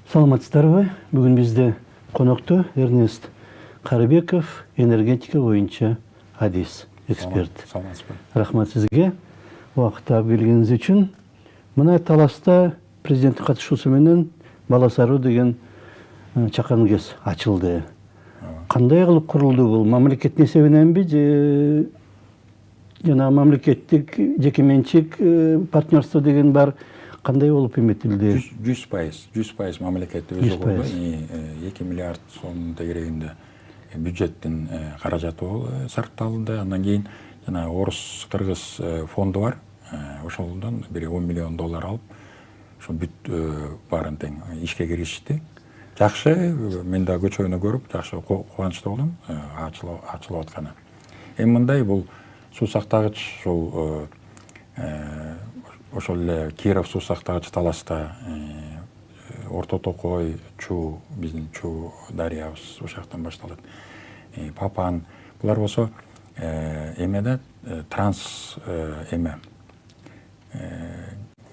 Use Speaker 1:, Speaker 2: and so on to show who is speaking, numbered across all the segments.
Speaker 1: Саламатсыздарбы? Бүгін бізде қонақта Эрнест Карыбеков, энергетика бойынша адис эксперт. Рахмат сізге уақытта келгеніңіз үшін. Мына таласта президент қатысусы менен Баласару деген чакан кез ачылды. Кандай кылып курулду бул? Мамлекет несебинен би же жана мамлекеттик жекеменчик партнерство деген бар? Кандай болуп эметилди?
Speaker 2: 100% мамлекет өзү курду. 2 миллиард сом тегерегинде бюджеттин каражаты сарпталынды. Андан кийин жана орус-кыргыз фонду бар. Ошолдон бир 10 миллион доллар алып, ошо бүт баарын тең ишке киришти. Жакшы, мен да көчөнү көрүп, жакшы кубанычтуу болдум ачылып атканы. Эми мындай бул суу сактагыч ошол эле Киров суу сактагыч таласта Орто Токой, Чуу, биздин Чуу дарыябыз ошол жактан башталат. Папан, булар болсо эмеде транс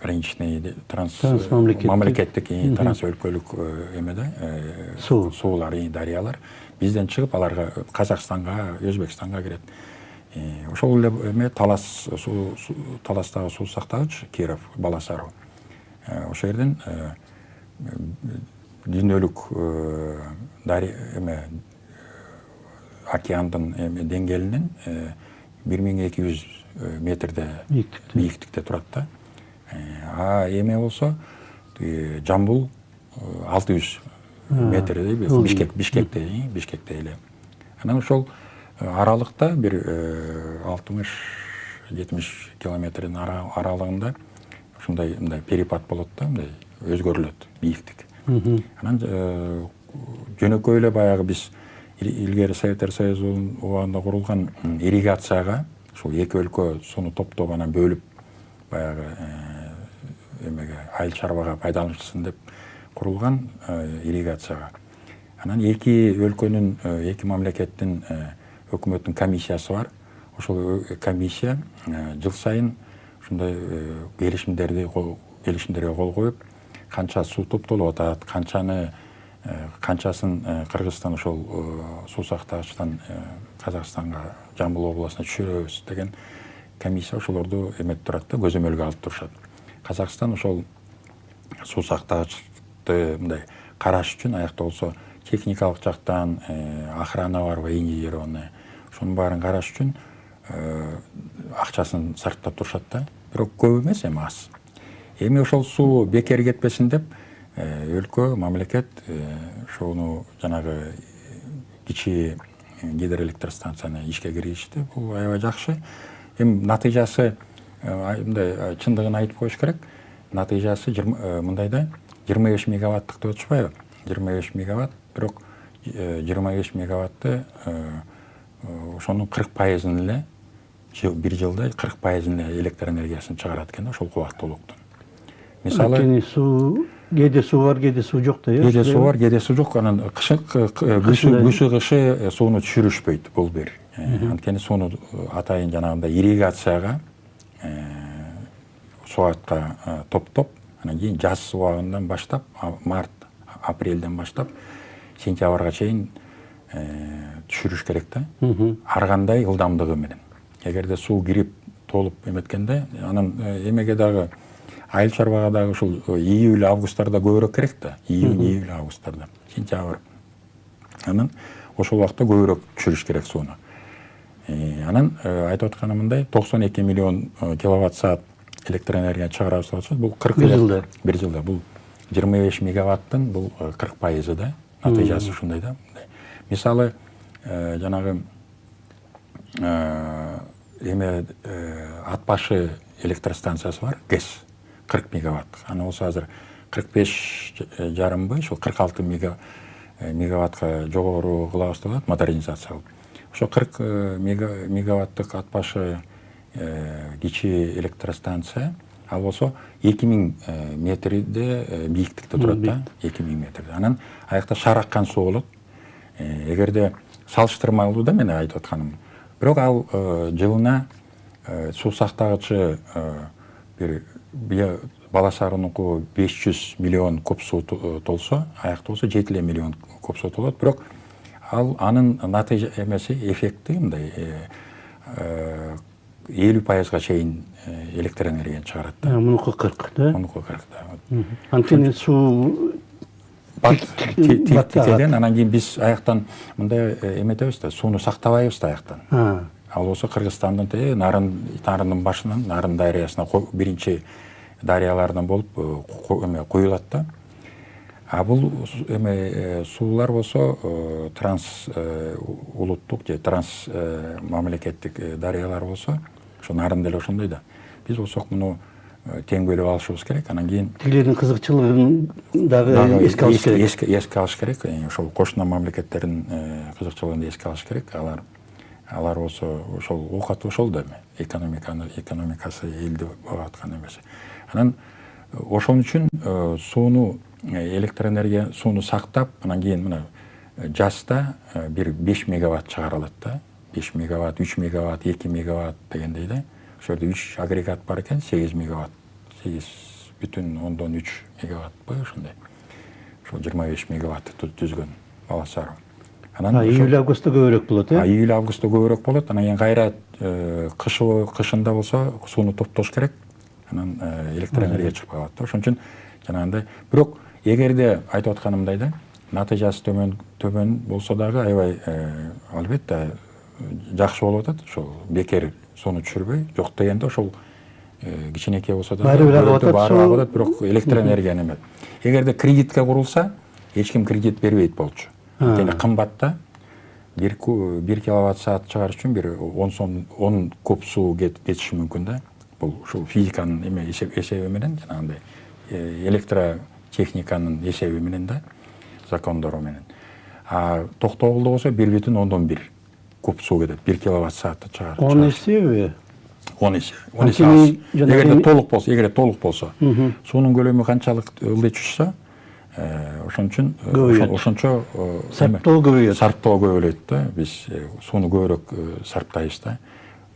Speaker 2: граничный мамлекеттик транс өлкөлүк эмеде суулар, дарыялар бизден чыгып аларга Казакстанга, Өзбекстанга кирет. Ошол эле эме таластагы суу сактагыч Киров, Баласару. Ошол жерден дүйнөлүк океандын деңгээлинен 1200 метрде бийиктикте турат да. Эме болсо Жамбул 600 метрде, Бишкекте эле. Анан ошол аралыкта бир 60-70 километрдин аралыгында ушундай перепад болот да, өзгөрүлөт бийиктик. Анан жөнөкөй эле баягы биз илгери Советтер Союзунун убагында курулган ирригацияга, ушул эки өлкө сууну топтоп анан бөлүп баягы эмеге айыл чарбага пайдаланышсын деп курулган ирригацияга. Анан эки өлкөнүн, эки мамлекеттин өкмөттүн комиссиясы бар. Ошол комиссия жыл сайын ушундай келишимдерге кол коюп, канча суу топтолуп атат, канчасын Кыргызстан ошол суу сактагычтан Казакстанга, Жамбыл областына түшүрөбүз деген комиссия ошолорду эмет турат да, көзөмөлгө алып турушат. Казакстан ошол суу сактагычты мындай караш үчүн аякта болсо техникалык жактан охрана барбы, инженерный, ошонун баарын караш үчүн акчасын сарптап турушат да. Бирок көп эмес, эми аз. Эми ошол суу бекер кетпесин деп өлкө, мамлекет ошону жанагы кичи гидроэлектростанцияны ишке киргизишти. Бул аябай жакшы. Эми натыйжасы мындай чындыгын айтып коюш керек. Натыйжасы мындайда 25 мегаваттык деп атышпайбы? 25 мегаватт, бирок 25 мегаватты ошонун 40% эле бир жылда 40% эле электр энергиясын чыгарат экен ошол кубаттуулуктун.
Speaker 1: Мисалы кээде суу бар, кээде суу жок да.
Speaker 2: Кээде суу бар, кээде суу жок. Анан күзү кышы сууну түшүрүшпөйт бул бир. Анткени сууну атайын жанагындай ирригацияга, суатка топтоп, анан кийин жаз убагынан баштап, март, апрелден баштап сентябрга чейин түшүрүш керек да. Ар кандай ылдамдыгы менен. Эгерде суу кирип толуп эметкенде, анан эмеге дагы айыл чарбага дагы ушул июль, августтарда көбүрөөк керек да. Июль, августтарда, сентябрь. Анан ошол убакта көбүрөөк түшүрүш керек сууну. Анан айтып атканым мындай, 92 миллион киловатт саат электр энергия чыгарабыз деп атышат. Бул 40 бир жылда. Бул 25 мегаваттын бул 40% да. Натыйжасы ушундай да. Мисалы, жанагы эме Атбашы электростанциясы бар, ГЭС 40 мегаватт. Аны болсо азыр 45 жарымбы, ошол 46 мегаваттка жогору кылабыз деп атат, модернизация кылып. Ошо 40 мегаваттык Атбашы кичи электростанция, ал болсо 2000 метрде бийиктикте турат да, 2000 метрде. Анан аякта шар аккан суу болот. Эгерде салыштырмалуу да мен айтып атканым. Бирок ал жылына суу сактагычы бир Бала Сарыныкы 500 миллион куб суу толсо, аякта болсо 7 миллион куб суу толот. Бирок ал анын натыйжа эмеси эффекти мындай 50%га чейин электр энергияны чыгарат да.
Speaker 1: Мунуку 40, да?
Speaker 2: Мунуку 40 да.
Speaker 1: Анткени суу
Speaker 2: тикеден анан кийин биз аяктан мындай эметебиз да, сууну сактабайбыз да аяктан. Ал болсо Кыргызстандын нарындын башынан, Нарын дарыясына биринчи дарыялардан болуп куюлат да. А бул суулар болсо транс улуттук же транс мамлекеттик дарыялар болсо, ошо Нарын деле ошондой да. Биз болсок муну тең бөлүп алышыбыз керек. Анан кийин
Speaker 1: тилердин кызыкчылыгын дагы эске алыш керек.
Speaker 2: Эске алыш керек. Ошол кошуна мамлекеттердин кызыкчылыгын эске алыш керек. Алар болсо ошол оокаты ошол да экономикасы элди багып аткан эмес. Анан ошон үчүн сууну электр энергия сууну сактап, анан кийин мына жазда бир 5 мегаватт чыгарылат да. 5 мегаватт, 3 мегаватт, 2 мегаватт дегендей да. Ошол жерде 3 агрегат бар экен, 8 мегаватт, 8,3 мегаваттпы ошондой. Ошол 25 мегаватты түзгөн Бала Саруу. Анан
Speaker 1: июль августта көбүрөөк болот, э?
Speaker 2: Июль августта көбүрөөк болот. Анан кийин кайра кышында болсо сууну топтош керек. Анан электр энергия чыгып калат да. Ошон үчүн жанагындай. Бирок эгерде айтып атканымдай да, натыйжасы төмөн болсо дагы аябай албетте жакшы болуп атат. Ошол бекер сууну түшүрбөй, жок дегенде ошол кичинекей болсо дагы баары агып атат, бирок электр энергия неме. Эгерде кредитке курулса, эч ким кредит бербейт болчу. Анткени кымбатта 1 киловатт саат чыгарыш үчүн бир 10 куб суу кетиши мүмкүн да. Бул ушул физиканын эсеби менен, жанагындай электротехниканын эсеби менен да, закондору менен. А Токтогулда болсо 1,1 куб суу кетет, 1 киловатт саатты чыгарып.
Speaker 1: 10 эсеби?
Speaker 2: 10 эсе. 10 эсе аз. Эгерде толук болсо, суунун көлөмү канчалык ылдый түшсө, ошон үчүн ошончо
Speaker 1: сарптоо
Speaker 2: көбөйөт да. Биз сууну көбүрөөк сарптайбыз да.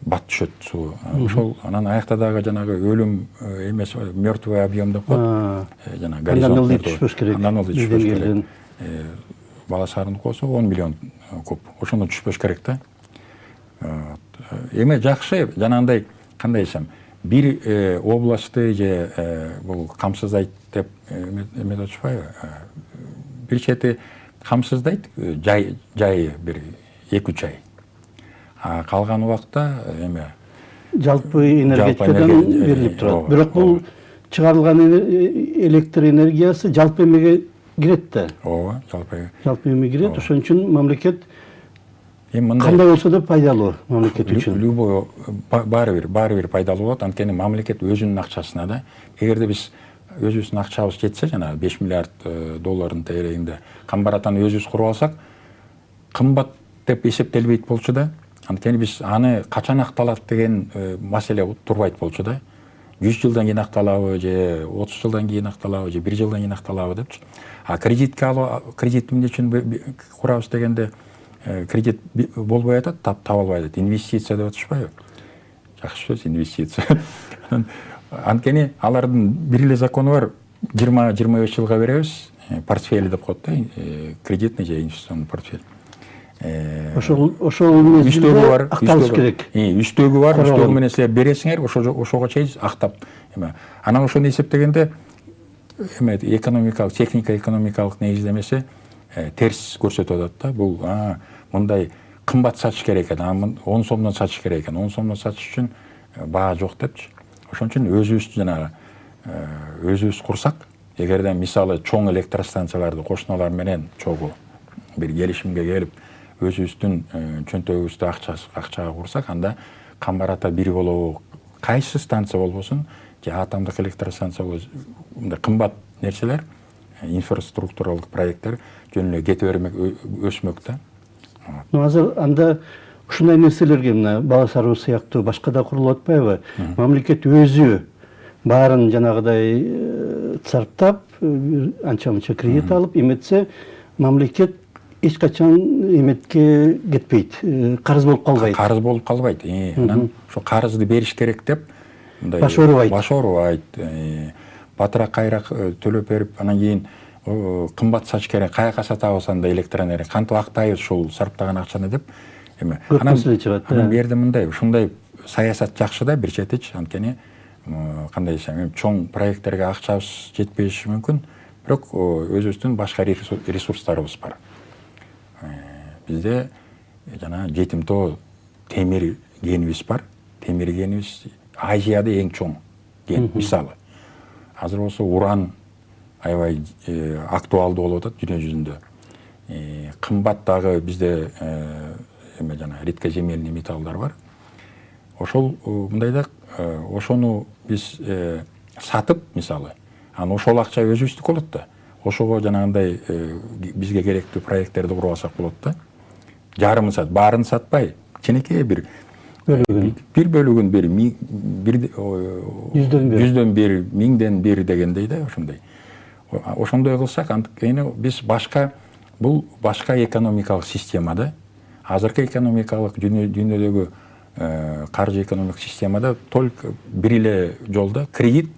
Speaker 2: Бат түшөт суу. Ошол анан аякта дагы жанагы өлүм эмес, мертвый объем деп коет. Жана горизонт
Speaker 1: ылдый түшпөш керек.
Speaker 2: Андан ылдый түшпөш керек. Бала Сарыныкы болсо 10 миллион куб. Ошондон түшпөш керек да. Эме жакшы, жанагындай кандай десем, бир областты же бул камсыздайт деп эметип атышпайбы? Бир чети камсыздайт, жайы бир 2-3 ай. А калган убакта эме
Speaker 1: жалпы энергетикадан берилип турат. Бирок бул чыгарылган электр энергиясы жалпы эмеге кирет да.
Speaker 2: Ооба,
Speaker 1: жалпы эме кирет. Ошон үчүн мамлекет кандай болсо да пайдалуу мамлекет үчүн.
Speaker 2: Любой баары бир пайдалуу болот. Анткени мамлекет өзүнүн акчасына да. Эгерде биз өзүбүздүн акчабыз жетсе, жана 5 миллиард доллардын тегерегинде камбаратан өзүбүз куруп алсак, кымбат деп эсептелбейт болчу да. Анткени биз аны качан акталат деген маселе турбайт болчу да. 100 жылдан кийин акталабы, же 30 жылдан кийин акталабы, же 1 жылдан кийин акталабы депчи. А кредит эмне үчүн курабыз дегенде кредит болбой атат, таба албай атат. Инвестиция деп атышпайбы? Жакшы сөз, инвестиция. Анткени алардын бир эле закону бар. 20-25 жылга беребиз, портфель деп коет да, кредитный же инвестиционный портфель.
Speaker 1: Ошол үстөгү бар, акталыш керек.
Speaker 2: Үстөгү бар, үстөгү менен силер бересиңер, ошого чейин актап. Анан ошону эсептегенде экономикалык, техника-экономикалык негиздемеси терс көрсөтүп атат да. Бул мындай кымбат сатыш керек экен, 10 сомдон сатыш керек экен. 10 сомдон сатыш үчүн баа жок депчи. Ошон үчүн өзүбүз курсак, эгерде мисалы чоң электростанцияларды кошуналар менен чогуу бир келишимге келип, өзүбүздүн чөнтөгүбүздү акчага курсак, анда камбарата бир болобу, кайсы станция болбосун, же атомдук электростанция болбосун, мындай кымбат нерселер, инфраструктуралык проекттер жөн эле кете бермек, өсмөк да.
Speaker 1: Азыр анда ушундай нерселерге мына Бала Саруу сыяктуу башка да курулуп атпайбы? Мамлекет өзү баарын жанагыдай сарптап, анча-мынча кредит алып, эметсе мамлекет эч качан эметке кетпейт, карыз болуп калбайт.
Speaker 2: Карыз болуп калбайт. Анан ошо карызды бериш керек деп мындай
Speaker 1: баш оорубайт.
Speaker 2: батыраак кайраак төлөп берип анан кийин кымбат сатыш керек, каяка сатабыз анда электроэнергия, кантип актайбыз ушул сарптаган акчаны деп эме.
Speaker 1: Көп маселе чыгат.
Speaker 2: Анан бу жерде мындай, ушундай саясат жакшы да бир четичи, анткени кандай десем, чоң проекттерге акчабыз жетпеши мүмкүн, бирок өзүбүздүн башка ресурстарыбыз бар. Бизде жана жетим тоо темир кенибиз бар. Темир кенибиз Азияда эң чоң кен, мисалы. Азыр болсо уран аябай актуалдуу болуп атат дүйнө жүзүндө. Кымбат дагы бизде эме жана редкоземельный металлдар бар. Ошол мындай да ошону биз сатып, мисалы, анан ошол акча өзүбүздүк болот да. Ошого жанагындай бизге керектүү проекттерди куруп алсак болот да. Жарымын сат, баарын сатпай, кичинекей бир бөлүгүн жүздөн бир, миңден бир дегендей да, ошондой. Ошондой кылсак, анткени биз бул башка экономикалык системада, азыркы экономикалык дүйнөдөгү каржы экономикалык системада только бир эле жолда кредит,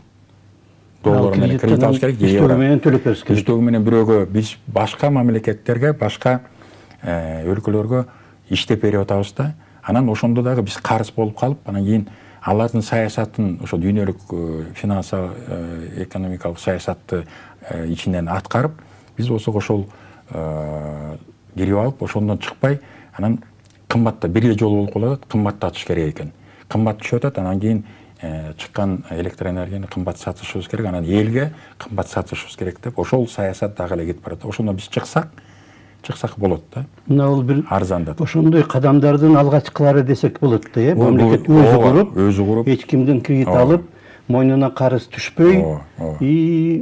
Speaker 2: доллар менен кредит алыш керек,
Speaker 1: үстөгү менен төлөп бериш керек.
Speaker 2: Үстөгү менен бирөөгө биз башка мамлекеттерге, башка өлкөлөргө иштеп берип атабыз да. Анан ошондо дагы биз карыз болуп калып, анан кийин алардын саясатын, ошо дүйнөлүк финансалык экономикалык саясатты ичинен аткарып, биз болсок ошол кирип алып, ошондон чыкпай, анан кымбатта бир эле жол болуп калат, кымбаттатыш керек экен. Кымбат түшүп атат, анан кийин чыккан электроэнергияны кымбат сатышыбыз керек, анан элге кымбат сатышыбыз керек деп, ошол саясат дагы эле кетип барат. Ошондо биз чыксак болот да.
Speaker 1: Мына бул бир
Speaker 2: арзандатып.
Speaker 1: Ошондой кадамдардын алгачкылары десек болот да, мамлекет өзү куруп, эч кимден кредит алып, мойнуна карыз түшпөй,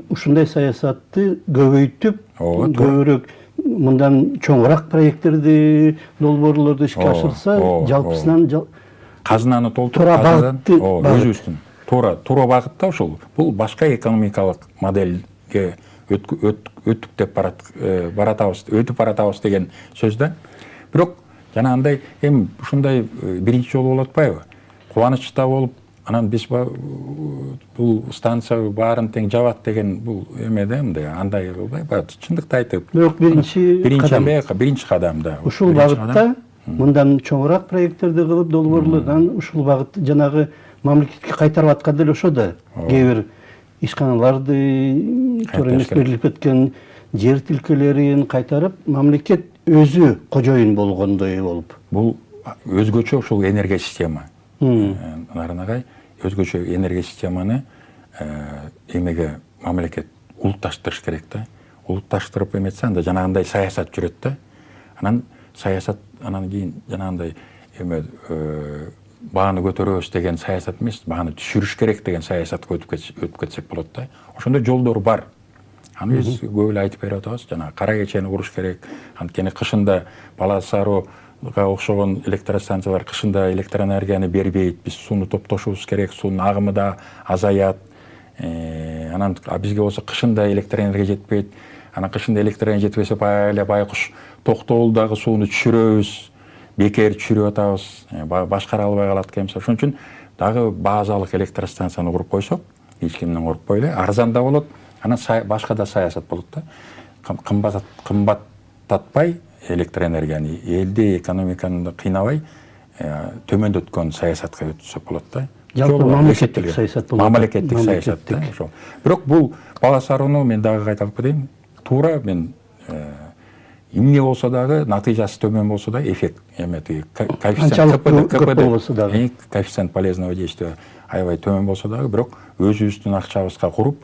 Speaker 1: ушундай саясатты көбөйтүп, көбүрөөк мындан чоңураак проекттерди, долбоорлорду ишке ашырса, жалпысынан
Speaker 2: казынаны толтуруп, өзүбүздүн туура багытта ошол. Бул башка экономикалык моделге өтүп баратабыз деген сөз да. Бирок жанагындай эми ушундай биринчи жолу болуп атпайбы? Кубанычта болуп, анан биз бул станция баарын тең жабат деген бул эме да, мындай андай кылбай, чындыкты айтып.
Speaker 1: Бирок
Speaker 2: биринчи кадам да.
Speaker 1: Ушул багытта мындан чоңураак проекттерди кылып, долбоорлордон ушул багытты жанагы мамлекетке кайтарып аткан деле ошо да. Кээ бир ишканаларды, туура эмес берилип кеткен жер тилкелерин кайтарып, мамлекет өзү кожоюн болгондой болуп.
Speaker 2: Бул өзгөчө ушул энергия система. Нарын агай, өзгөчө энергия системаны эмеге мамлекет улутташтырыш керек да. Улутташтырып эметсе, анда жанагындай саясат жүрөт да. Анан саясат, анан кийин жанагындай эме бааны көтөрөбүз деген саясат эмес, бааны түшүрүш керек деген саясатка өтүп кетсек болот да. Ошондой жолдор бар. Аны биз көп эле айтып берип атабыз. Жана кара кечени куруш керек. Анткени кышында Бала Сарууга окшогон электростанциялар кышында электроэнергияны бербейт. Биз сууну топтошубуз керек, суунун агымы да азаят. Анан бизге болсо кышында электроэнергия жетпейт. Анан кышында электроэнергия жетпесе байкуш токтоолдагы сууну түшүрөбүз. Бекер түшүрүп атабыз, башкара албай калат экенбиз. Ошон үчүн дагы базалык электростанцияны куруп койсок, эч кимден коркпой эле, арзан да болот, анан башка да саясат болот да. Кымбаттатпай электроэнергияны, элди, экономиканы кыйнабай, төмөндөткөн саясатка өтсөк болот да.
Speaker 1: Жалпы мамлекеттик саясат болот.
Speaker 2: Мамлекеттик саясат да. Бирок бул Бала Сарууну мен дагы кайталып кетейин. Туура мен эмне болсо дагы, натыйжасы төмөн болсо да, эффект эмети коэффициент полезного действия аябай төмөн болсо дагы, бирок өзүбүздүн акчабызга куруп,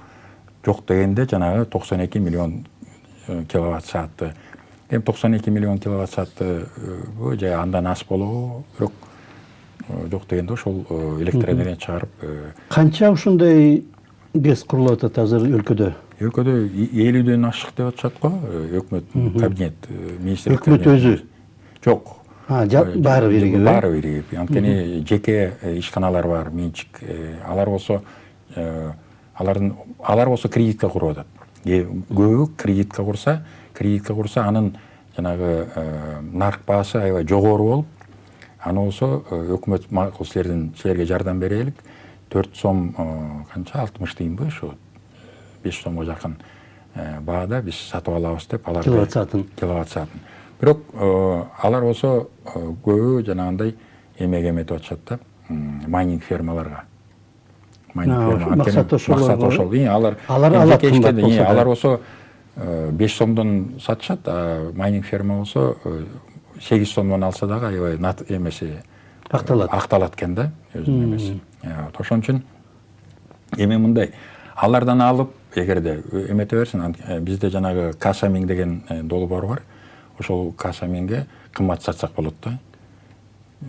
Speaker 2: жок дегенде жанагы 92 миллион киловатт саатты. 92 миллион киловатт саатты жай андан аз болобу, бирок жок дегенде ошол электроэнергияны чыгарып.
Speaker 1: Канча ушундай ГЭС курулуп атат азыр өлкөдө?
Speaker 2: Өлкөдө 50ден ашык деп атышат го, өкмөт кабинет, министрлик.
Speaker 1: Өкмөт өзү?
Speaker 2: Жок.
Speaker 1: Баары бириги.
Speaker 2: Баары бириги. Анткени жеке ишканалар бар, менчик. Алар болсо кредитке куруп атат. Көбү кредитке курса, анын жанагы нарк баасы аябай жогору болуп, аны болсо өкмөт макул силерге жардам берелик. 4 сом канча 60 тыйынбы ошо 5 сомго жакын баада биз сатып алабыз деп алар
Speaker 1: киловатт саатын.
Speaker 2: Бирок алар болсо көбү жанагындай эмеге эметип атышат да, майнинг фермаларга.
Speaker 1: Максат ошол.
Speaker 2: Алар
Speaker 1: алат кымбат болсо да.
Speaker 2: алар болсо 5 сомдон сатышат, а майнинг ферма болсо 8 сомдон алса дагы аябай эмеси акталат экен да, өзүнүн эмеси. Ошон үчүн эми мындай, алардан алып, эгерде эмете берсин, бизде жанагы касамин деген долбоор бар. Ошол касаминге кымбат сатсак болот да.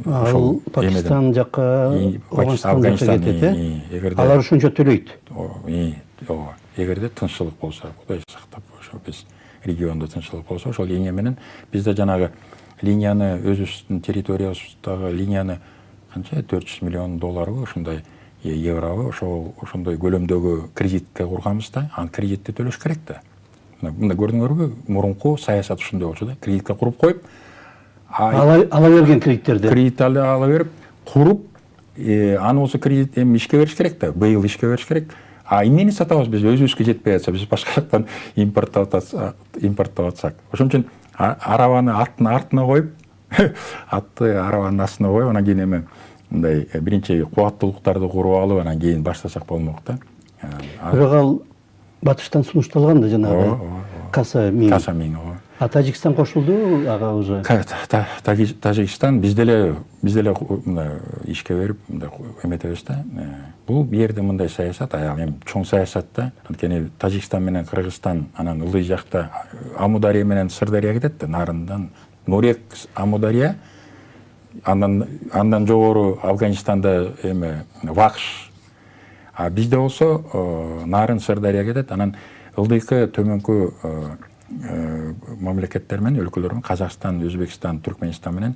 Speaker 1: Ал Пакистан жакка, Афганистан жакка кетет, алар ушунча төлөйт.
Speaker 2: Эгерде тынччылык болсо, Кудай сактап, ошо биз региондо тынччылык болсо, ошол линия менен бизде жанагы линияны, өзүбүздүн территориябыздагы линияны канча $400 миллион ушундай евробу, ошондой көлөмдөгү кредитке курганбыз да. Анын кредитти төлөш керек да. Мында көрдүңөрбү, мурунку саясат ушундай болчу да. Кредитке куруп коюп,
Speaker 1: ала берген кредиттерди.
Speaker 2: Кредит ала берип, куруп, аны болсо кредит эми ишке бериш керек да, быйыл ишке бериш керек. Эмнени сатабыз биз, өзүбүзгө жетпей атса, биз башка жактан импорттоп атсак. Ошон үчүн арабаны аттын артына коюп, атты арабанын астына коюп, анан кийин эми мындай биринчи кубаттуулуктарды куруп алып, анан кийин баштасак болмок да.
Speaker 1: Бирок ал батыштан сунушталган да жанагы касамин. А Тажикстан кошулду ага уже?
Speaker 2: Тажикстан биз деле ишке берип эметебиз да. Бул жерде мындай саясат, эми чоң саясат да. Анткени Тажикстан менен Кыргызстан, анан ылдый жакта Амудария менен Сырдария кетет да, нарындан. Нурек, Амудария, андан жогору Афганистанда эми Вакш. А бизде болсо нарын Сырдария кетет, анан ылдыйкы төмөнкү мамлекеттер менен, өлкөлөр менен, Казакстан, Өзбекстан, Түркменистан менен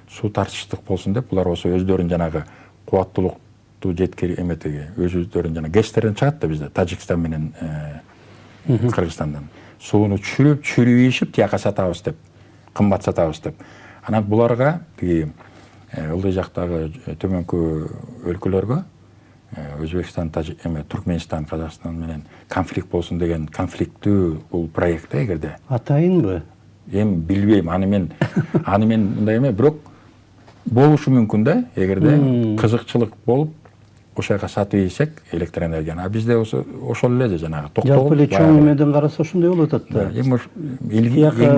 Speaker 2: суу тартыштык болсун деп, булар болсо өздөрүнүн жанагы кубаттуулукту жеткири эметеги, өздөрүнүн жанагы гэстерден чыгат да бизде, Тажикстан менен Кыргызстандан. Сууну чүрүп ишип, тияка сатабыз деп, кымбат сатабыз деп. Анан буларга тиги ылдый жактагы төмөнкү өлкөлөргө, Өзбекстан, Түркменистан, Казакстан менен конфликт болсун деген конфликттүү бул проект эгерде.
Speaker 1: Атайынбы?
Speaker 2: Эми билбейм, аны мен мындай эме, бирок болушу мүмкүн да, эгерде кызыкчылык болуп, ошол жака сатып ийсек электроэнергияны. А бизде ошол эле жанагы токтогул.
Speaker 1: Жалпы эле чоң эмеден караса ошондой болуп атат да.
Speaker 2: Эң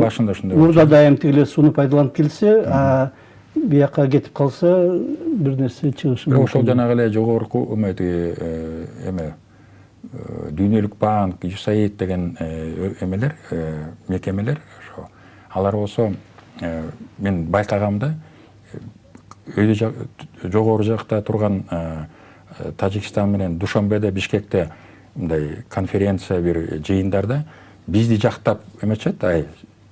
Speaker 2: башында ошондой болчу.
Speaker 1: Мурда дайым тигилер сууну пайдаланып келсе, а бияка кетип калса бир нерсе чыгышы мүмкүн.
Speaker 2: Ошол жанагы эле жогорку эме Дүйнөлүк банк, USAID деген эмелер, мекемелер, ошо алар болсо мен байкагамда жогору жакта турган Тажикстан менен Душанбеде, Бишкекте мындай конференция бир жыйындарда бизди жактап эметишет,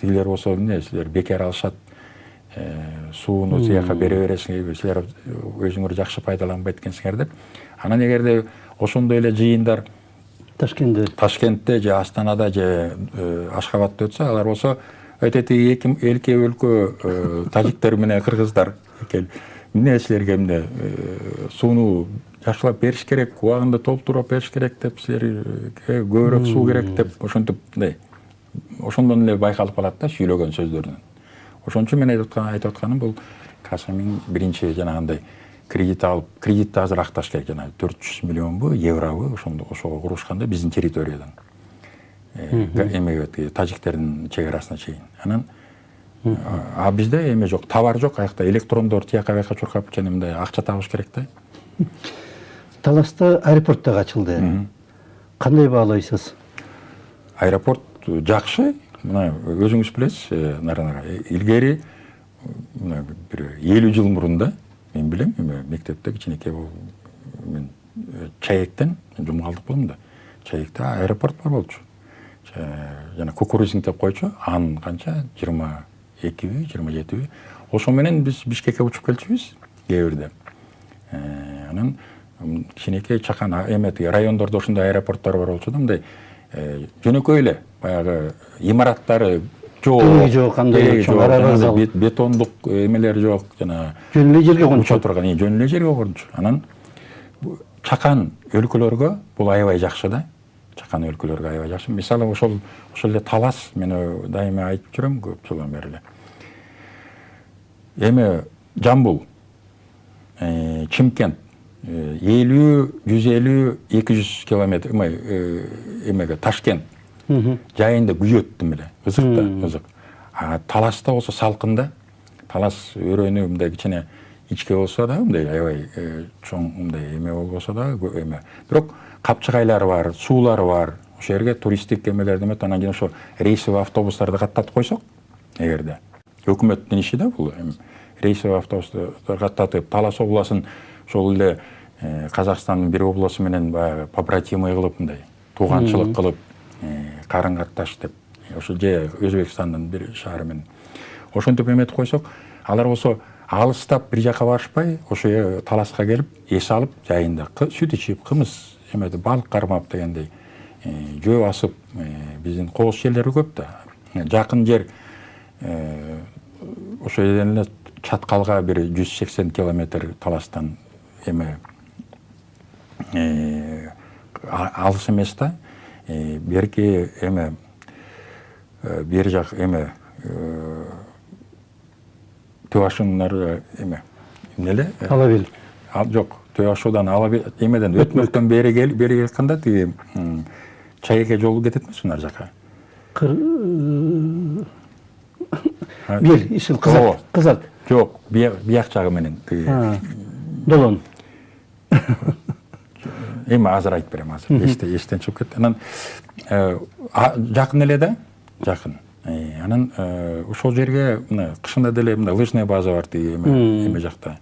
Speaker 2: тигилер болсо эмне силер бекер алышат, сууну тияка бере бересиңер, силер өзүңөр жакшы пайдаланбайт экенсиңер деп. Анан эгерде ошондой эле жыйындар Ташкентте же Астанада же Ашхабадта өтсө, алар болсо эки өлкө тажиктер менен кыргыздар эмне силерге эмне сууну жакшылап бериш керек, убагында толтуруп бериш керек деп, силерге көбүрөөк суу керек деп, ошентип мындай ошондон эле байкалып калат да сүйлөгөн сөздөрүнөн. Ошон үчүн мен айтып атканым бул касамин биринчи жанагындай кредит алып, кредитти азыр акташ керек, жанагы 400 миллионбу, евробу ошого курушканда биздин территориядан. Эме тажиктердин чек арасына чейин. Анан а бизде эме жок, товар жок, аякта электрондор тияка бияка чуркап жана мындай акча табыш керек да.
Speaker 1: Таласта аэропорт да ачылды. Кандай баалайсыз?
Speaker 2: Аэропорт жакшы, мына өзүңүз билесиз, Нарынага. Илгери бир 50 жыл мурун да, мен билем, мектепте кичинекей мен Чаектен жумгалдык болдум да. Чаекте аэропорт бар болчу. Жана кукурузник деп койчу, анын канча 22 27. Ошо менен биз Бишкекке учуп келчүбүз кээ бирде. Анан кичинекей чакан эмети райондордо ушундай аэропорттор бар болчу да, мындай жөнөкөй эле баягы имараттары жок, андай бетондук эмелер жок, жана
Speaker 1: жөн эле жерге кончу
Speaker 2: турган, жөн эле жерге кончу. Анан чакан өлкөлөргө бул аябай жакшы да. чакан өлкөлөргө аябай жакшы. Мисалы ошол эле Талас, мен дайыма айтып жүрөм көп жылдан бери эле. Эми Жамбыл, Чимкент 50, 150, 200 километр эмеге Ташкент жайында күйөт дем эле. Кызык да, кызык. Таласта болсо салкында. Талас өрөөнү мындай кичине ичке болсо да, мындай аябай чоң мындай эме болбосо да, эме. Бирок капчыгайлары бар, суулары бар. Ошол жерге туристтик эмелерди эмет, анан кийин ошо рейсовый автобустарды каттатып койсок, эгерде өкмөттүн иши да бул. Рейсовый автобустарды каттатып, Талас областын ошол эле Казакстандын бир областы менен баягы побратимый кылып, мындай тууганчылык кылып, карын катташ деп, ошо же Өзбекстандын бир шаары менен ошентип эметип койсок, алар болсо алыстап бир жака барышпай, ошо Таласка келип, эс алып, жайында сүт ичип, кымыз эметип, балык кармап дегендей, жөө асып, биздин кооз жерлери көп да. Жакын жер ошо жерден эле Чаткалга бир 180 километр Таластан эме алыс эмес да. Берки эме бер жак эме Төбө Ашуунун эме эмнеле?
Speaker 1: Алабел.
Speaker 2: Жок, Төбө Ашуудан Алабел эмеден өтмөктөн бери келгенде тиги Чайеке жолу кетет эмеспи нар жака?
Speaker 1: Бел, ишил кызат.
Speaker 2: Жок, бияк жагы менен тиги
Speaker 1: Долон.
Speaker 2: Эми азыр айтып берем, азыр эстен чыгып кетти. Анан жакын эле да, жакын. Анан ошол жерге кышында деле мындай лыжная база бар тиги эме жакта.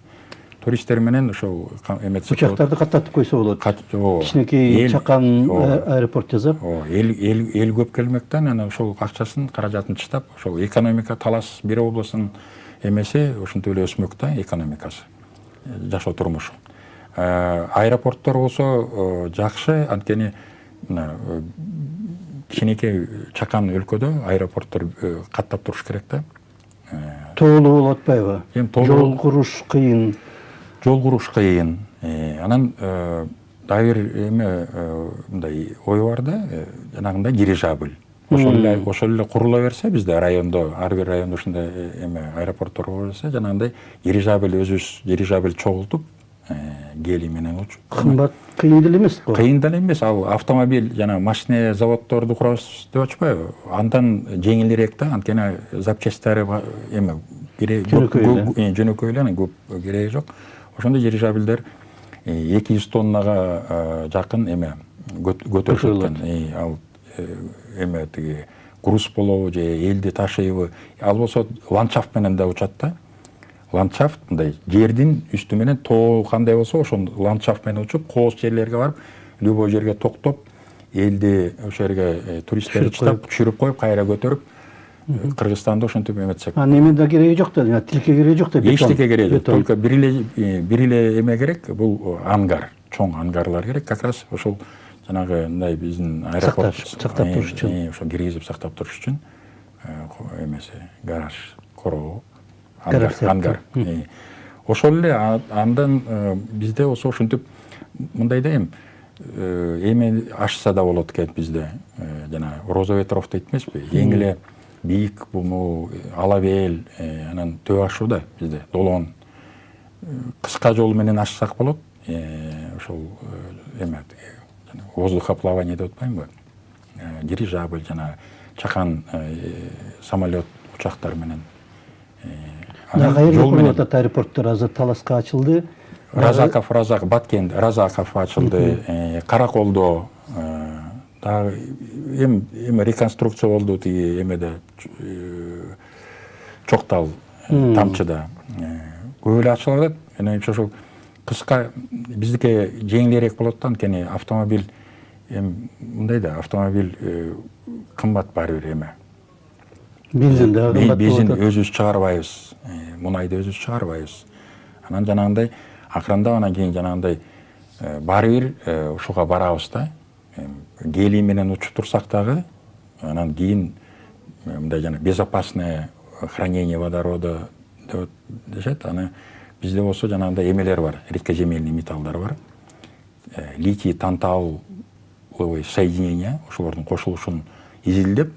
Speaker 2: Туристтер менен ошол эметсе
Speaker 1: учактарды каттатып койсо болот. Кичинекей Чакан аэропорт жасап.
Speaker 2: Эл көп келмектен, анан ошол акчасын, каражатын чыштап, ошол экономика Талас бир областын эмеси ошентип эле өсмөк да, экономикасы. Жашоо турмушу. Аэропорттор болсо жакшы, анткени кичинекей Чакан өлкөдө аэропорттор каттап туруш керек да.
Speaker 1: Тоолуу болуп атпайбы? Жол куруш кыйын.
Speaker 2: Жол куруш кыйын. Анан дагы бир эме мындай ой бар да, жанагындай дирижабль. Ошол эле курула берсе, бизде райондо, ар бир райондо ушундай эме аэропорттор болсо, жанагындай дирижабль өзүбүз дирижабль чогултуп, гели менен учуп.
Speaker 1: Кымбат, кыйын деле эмес го?
Speaker 2: Кыйын деле эмес. Ал автомобиль, жана машина заводдорду курабыз деп атышпайбы? Андан жеңилирээк да, анткени запчасттары эме жөнөкөй эле, көп кереги жок. Ошондой дирижабльдер 200 тоннага жакын эме көтөрүлөт. Ал эме тиги груз болобу же элди ташыйбы, ал болсо ландшафт менен да учат да. Ландшафт мындай жердин үстү менен тоо кандай болсо, ошол ландшафт менен учуп, кооз жерлерге барып, любой жерге токтоп, элди ошол жерге туристтерди чыдап, түшүрүп коюп, кайра көтөрүп, Кыргызстанда ошентип эметсек.
Speaker 1: Немеде кереги жок да, тилке кереги жок да.
Speaker 2: Эчтеке кереги жок, только бир эле эме керек, бул ангар, чоң ангарлар керек, как раз ошол жанагы мындай биздин аэропорт
Speaker 1: сактап туруш үчүн,
Speaker 2: ошо киргизип сактап туруш үчүн эмеси, гараж, короо, ангар. Ошол эле андан бизде болсо ошентип мындай да эме ашса да болот экен бизде. Жана Розоветров дейт эмеспи? Эң эле бийик бул Алабел, анан Төбө Ашууда бизде Долон. Кыска жол менен ашсак болот. Ошол эме воздухоплавание деп атпаймынбы? Дирижабль жана Чакан самолет, учактар менен.
Speaker 1: Жол менен аэропорттор азыр Таласка ачылды.
Speaker 2: Разаков, Баткент, Разаков ачылды. Караколдо дагы эми реконструкция болду тиги эмеде Чоктал, Тамчыда. Көп эле ачылып атат. Менин ошол кыска биздики жеңилирээк болот да, анткени автомобиль мындай да, автомобиль кымбат баары бир эме.
Speaker 1: Бензин да кымбат.
Speaker 2: Бензин өзүбүз чыгарбайбыз, мунайды өзүбүз чыгарбайбыз. Анан жанагындай акырындап анан кийин жанагындай баары бир ушуга барабыз да. Гели менен учуп турсак дагы, анан кийин мындай жана безопасное хранение водорода деп дешет. Аны бизде болсо жанагындай эмелер бар, редкоземельный металлдар бар. Литий, тантал, тепловые соединения ошолордун кошулушун изилдеп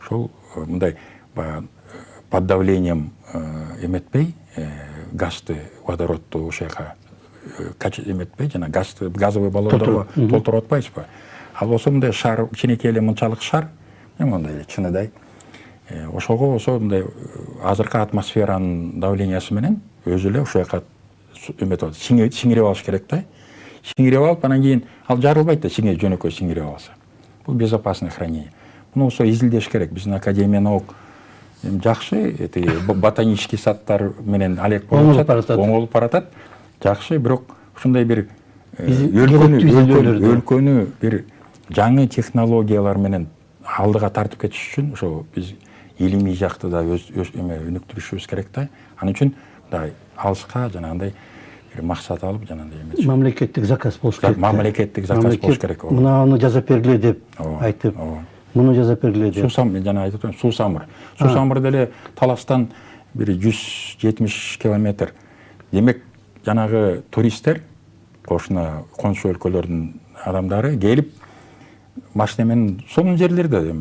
Speaker 2: ошол мындай баягы под давлением эметпей газды водородду ошол жака эметпей жана газовый баллондорго толтуруп атпайсызбы. Ал болсо мындай шар, кичинекей эле мынчалык шар, мындай эле чыныдай. Ошого болсо мындай азыркы атмосферанын давлениясы менен өзү эле ошол жака эметип атат, сиңирип алыш керек да. Сиңирип алып, анан кийин ал жарылбайт да, жөнөкөй сиңирип алса. Бул безопасное хранение. Муну болсо изилдеш керек. Биздин академия наук жакшы, ботанический садтар менен алек болуп атат, оңолуп баратат. Жакшы, бирок ушундай бир өлкөнү бир жаңы технологиялар менен алдыга тартып кетиш үчүн ошо биз илимий жакты да өнүктүрүшүбүз керек да. Анын үчүн мындай алыска жанагындай бир максат алып жанагындай эмес.
Speaker 1: Мамлекеттик заказ болуш керек.
Speaker 2: Мамлекеттик заказ болуш керек.
Speaker 1: Мунаны жасап бергиле деп айтып, муну жасап бергиле деп.
Speaker 2: Мен жана айтып атам, суу самыр. Суу самыр деле Таластан бир 170 километр. Демек, жанагы туристтер, кошуна коншу өлкөлөрдүн адамдары келип машина менен сонун жерлерде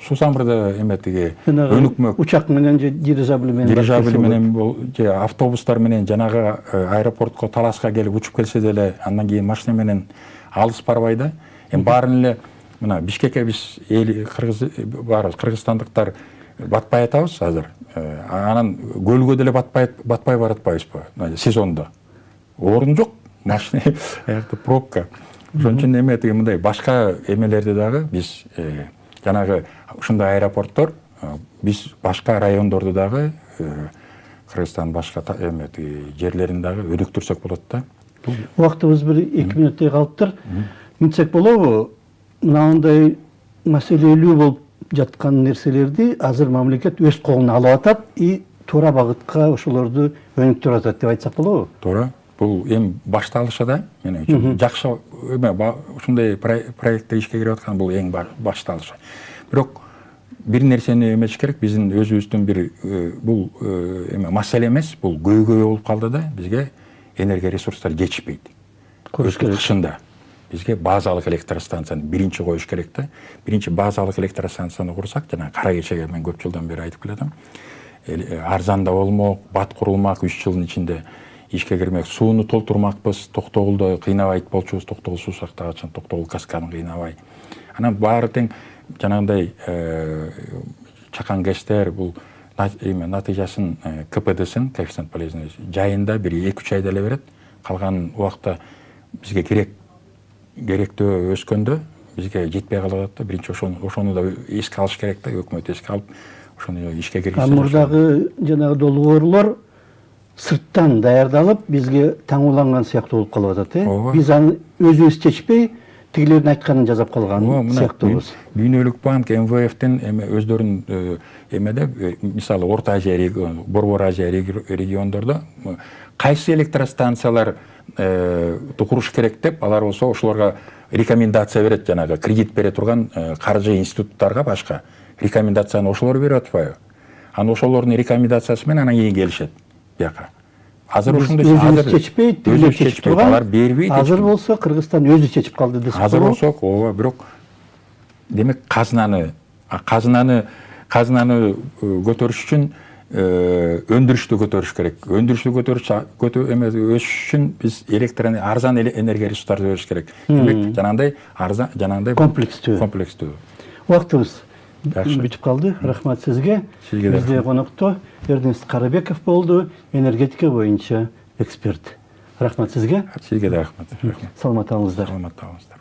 Speaker 2: суу самырда эметиги өнүкмөк
Speaker 1: учак менен же дирижабль
Speaker 2: менен же автобустар менен жанагы аэропортко Таласка келип учуп келсе деле андан кийин машина менен алыс барбай да. Баарын эле мына Бишкекке биз кыргызстандыктар батпай атабыз азыр. Анан көлгө деле батпай баратпайбызбы сезондо. Орун жок, машина аякта пробка. Ошон үчүн эметиги мындай башка эмелерди дагы биз жанагы ушундай аэропорттор биз башка райондорду дагы Кыргызстандын башка эметиги жерлерин дагы өнүктүрсөк болот да.
Speaker 1: Убактыбыз бир 2 минуттай калыптыр. Мынтсек болобу? Мынандай маселелүү болуп жаткан нерселерди азыр мамлекет өз колуна алып атат и туура багытка ошолорду өнүктүрүп атат деп айтсак болобу?
Speaker 2: Туура. Бул эми башталышы да, менин үчүн жакшы ушундай проекттер ишке кирип аткан бул эң башталышы. Бирок бир нерсени эметиш керек, биздин өзүбүздүн бир бул маселе эмес, бул көйгөй болуп калды да, бизге энергия ресурстары жетишпейт. Кышында бизге базалык электростанцияны биринчи коюш керек да. Биринчи базалык электростанцияны курсак, жана Кара Кечеге мен көп жылдан бери айтып келатам. Арзанда болмок, бат курулмак 3 жылдын ичинде ишке кирмек, сууну толтурмакпыз, Токтогулду кыйнабайт болчубуз, Токтогул суу сактагычын, Токтогул касканын кыйнабай. Анан баары тең жанагындай чакан кештер бул натыйжасын КПД-сын, коэффициент полезности жайында бир 2-3 айда эле берет. Калган убакта бизге керектөө өскөндө бизге жетпей калып атат да. Биринчи ошону да эске алыш керек да, өкмөт эске алып, ошону ишке киргизсе.
Speaker 1: Мурдагы жанагы долбоорлор сырттан даярдалып, бизге таңууланган сыяктуу болуп калып атат. Биз аны өзүбүз чечпей, тигилердин айтканын жасап калган сыяктуубуз.
Speaker 2: Дүйнөлүк банк, МВФтен өздөрүнүн эмеде, мисалы Орто Азия региону, Борбор Азия региондордо кайсы электростанциялар куруш керек деп, алар болсо ошолорго рекомендация берет, жанагы кредит бере турган каржы институттарга башка рекомендацияны ошолор берип атпайбы? Анан ошолордун рекомендациясы менен анан кийин келишет бияка. Азыр ушундай
Speaker 1: өзүбүз чечпейт, тигилер чечип турган.
Speaker 2: Алар бербейт.
Speaker 1: Азыр болсо Кыргызстан өзү чечип калды десек.
Speaker 2: Азыр болсо, бирок демек казынаны көтөрүш үчүн өндүрүштү көтөрүш керек. Өндүрүштү өсүш үчүн биз арзан энергия ресурстарды бериш керек. Демек жанагындай комплекстүү.
Speaker 1: Убактыбыз бүтүп калды. Рахмат сизге. Бизде конокто Эрнест Карабеков болду, энергетика боюнча эксперт. Рахмат сизге.
Speaker 2: Сизге да рахмат.
Speaker 1: Саламат болуңуздар.
Speaker 2: Саламат болуңуздар.